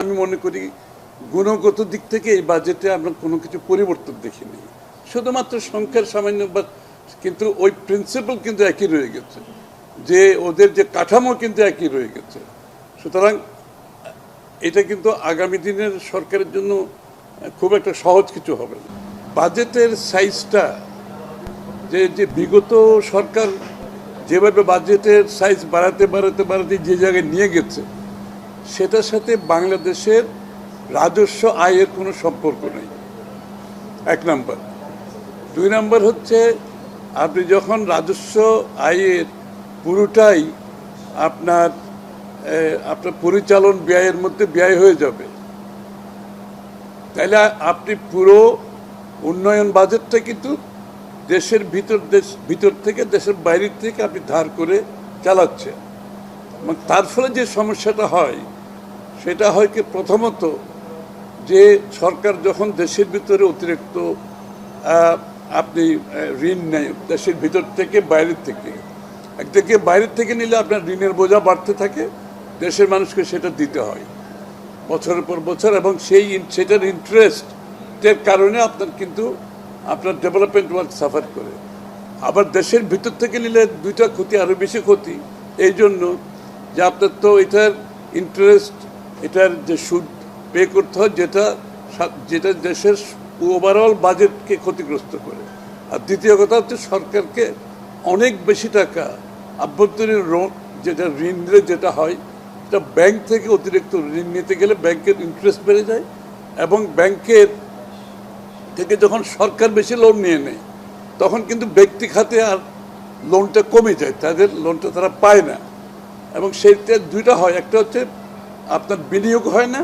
আমি মনে করি গুণগত দিক থেকে এই বাজেটে আমরা কোনো কিছু পরিবর্তন দেখিনি, শুধুমাত্র সংখ্যার সামান্য, কিন্তু ওই প্রিন্সিপাল কিন্তু একই রয়ে গেছে, যে ওদের যে কাঠামো কিন্তু একই রয়ে গেছে। সুতরাং এটা কিন্তু আগামী দিনের সরকারের জন্য খুব একটা সহজ কিছু হবে না। বাজেটের সাইজটা যে বিগত সরকার যেভাবে বাজেটের সাইজ বাড়াতে যে জায়গায় নিয়ে গেছে, সেটার সাথে বাংলাদেশের রাজস্ব আয়ের কোনো সম্পর্ক নেই, এক নম্বর। দুই নম্বর হচ্ছে, আপনি যখন রাজস্ব আয়ের পুরোটাই আপনার পরিচালন ব্যয়ের মধ্যে ব্যয় হয়ে যাবে, তাহলে আপনি পুরো উন্নয়ন বাজেটটা কিন্তু দেশের ভিতর থেকে, দেশের বাইরের থেকে আপনি ধার করে চালাচ্ছেন। এবং তার ফলে যে সমস্যাটা হয়, সেটা হয় কি, প্রথমত যে সরকার যখন দেশের ভিতরে অতিরিক্ত আপনি ঋণ নেয়, দেশের ভিতর থেকে বাইরের থেকে, একদিকে বাইরের থেকে নিলে আপনার ঋণের বোঝা বাড়তে থাকে, দেশের মানুষকে সেটা দিতে হয় বছরের পর বছর, এবং সেটার ইন্টারেস্টের কারণে আপনার ডেভেলপমেন্ট ওয়ার্ক সাফার করে। আবার দেশের ভিতর থেকে নিলে দুইটা ক্ষতি, আরও বেশি ক্ষতি, এই জন্য যে আপনার তো এটার ইন্টারেস্ট, এটার যে সুদ পে করতে হয়, যেটা দেশের ওভারঅল বাজেটকে ক্ষতিগ্রস্ত করে। আর দ্বিতীয় কথা হচ্ছে, সরকারকে অনেক বেশি টাকা আভ্যন্তরীণ যেটা ঋণ নিলে যেটা হয়, এটা ব্যাংক থেকে অতিরিক্ত ঋণ নিতে গেলে ব্যাংকের ইন্টারেস্ট বেড়ে যায়, এবং ব্যাংকের থেকে যখন সরকার বেশি লোন নিয়ে নেয়, তখন কিন্তু ব্যক্তি খাতে আর লোনটা কমে যায়, তাদের লোনটা তারা পায় না। এবং সেইটা দুইটা হয়, একটা হচ্ছে আপনার বিনিয়োগ হয় না,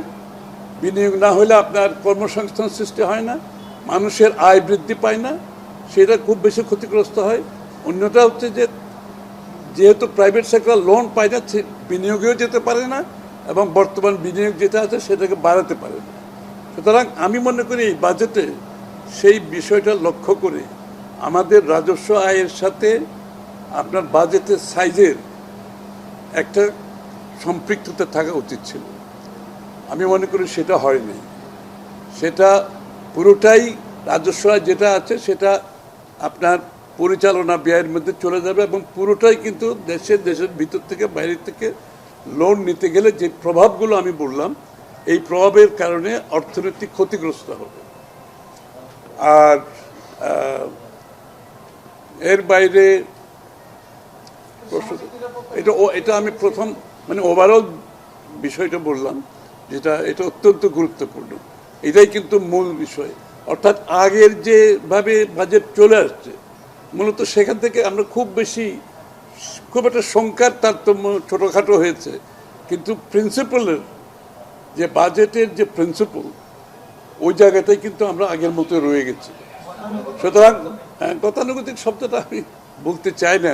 বিনিয়োগ না হলে আপনার কর্মসংস্থান সৃষ্টি হয় না, মানুষের আয় বৃদ্ধি পায় না, সেটা খুব বেশি ক্ষতিগ্রস্ত হয়। অন্যটা হচ্ছে যে, যেহেতু প্রাইভেট সেক্টর লোন পায় না, বিনিয়োগেও যেতে পারে না, এবং বর্তমান বিনিয়োগ যেটা আছে সেটাকে বাড়াতে পারে না। সুতরাং আমি মনে করি এই বাজেটে সেই বিষয়টা লক্ষ্য করে আমাদের রাজস্ব আয়ের সাথে আপনার বাজেটের সাইজের একটা সম্পৃক্ততা থাকা উচিত ছিল। আমি মনে করি সেটা হয়নি। সেটা পুরোটাই রাজস্ব আয় যেটা আছে সেটা আপনার পরিচালনা ব্যয়ের মধ্যে চলে যাবে, এবং পুরোটাই কিন্তু দেশের ভিতর থেকে বাইরে থেকে লোন নিতে গেলে যে প্রভাবগুলো আমি বললাম, এই প্রভাবের কারণে অর্থনৈতিক ক্ষতিগ্রস্ত হবে। আর এর বাইরে এটা আমি প্রথম ওভারঅল বিষয়টা বললাম, এটা অত্যন্ত গুরুত্বপূর্ণ। এটাই কিন্তু মূল বিষয়। অর্থাৎ আগের যেভাবে বাজেট চলে আসছে, মূলত সেখান থেকে আমরা খুব একটা সংখ্যার তারতম্য, ছোটোখাটো হয়েছে, কিন্তু প্রিন্সিপালের যে বাজেটের যে প্রিন্সিপাল, ওই জায়গাটাই কিন্তু আমরা আগের মতো রয়ে গেছি। সুতরাং গতানুগতিক শব্দটা আমি বলতে চাই না,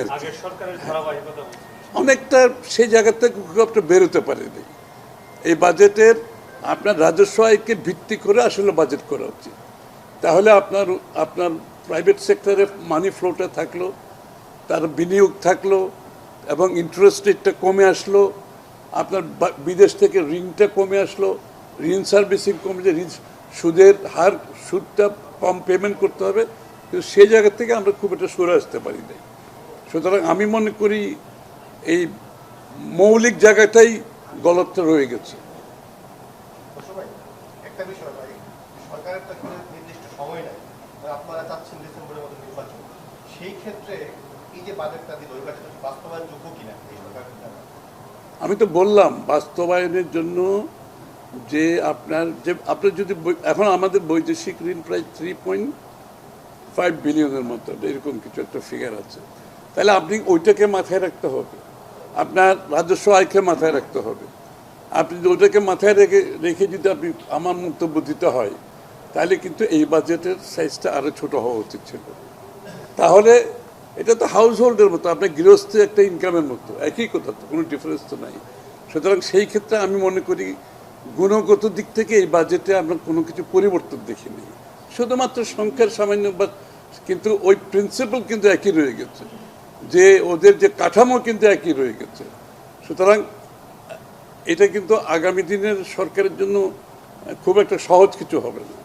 অনেকটা সেই জায়গা থেকে খুব একটা বেরোতে পারেনি। এই বাজেটের আপনার রাজস্ব আয়কে ভিত্তি করে আসলে বাজেট করা উচিত। তাহলে আপনার প্রাইভেট সেক্টরে মানি ফ্লোটা থাকলো, তার বিনিয়োগ থাকলো, এবং ইন্টারেস্ট রেটটা কমে আসলো, আপনার বিদেশ থেকে ঋণটা কমে আসলো, ঋণ সার্ভিসিং কমে, যে সুদের হার, সুদটা কম পেমেন্ট করতে হবে, কিন্তু সেই জায়গা থেকে আমরা খুব একটা সরে আসতে পারি না। সুতরাং আমি মনে করি এই মৌলিক জায়গাটাই গলতটা রয়ে গেছে। আমি তো বললাম, বাস্তবায়নের জন্য যে আপনার যদি এখন আমাদের বৈদেশিক ঋণ প্রায় 3.5 বিলিয়নের মতো, এরকম কিছু একটা ফিগার আছে, তাহলে আপনি ওইটাকে মাথায় রাখতে হবে, আপনার রাজস্ব আয়কে মাথায় রাখতে হবে। আপনি ওইটাকে মাথায় রেখে যদি আপনি আমার মন্তব্য দিতে হয়, তাহলে কিন্তু এই বাজেটের সাইজটা আরও ছোট হওয়া উচিত ছিল। তাহলে এটা তো হাউস হোল্ডের মতো, আপনার গৃহস্থ একটা ইনকামের মতো, একই কথা, তো কোনো ডিফারেন্স তো নাই। সুতরাং সেই ক্ষেত্রে আমি মনে করি গুণগত দিক থেকে এই বাজেটে আমরা কোনো কিছু পরিবর্তন দেখিনি, শুধুমাত্র সংখ্যার সামান্য, কিন্তু ওই প্রিন্সিপাল কিন্তু একই রয়ে গেছে, যে ওদের যে কাঠামো কিন্তু একই রয়ে গেছে। সুতরাং এটা কিন্তু আগামী দিনের সরকারের জন্য খুব একটা সহজ কিছু হবে না।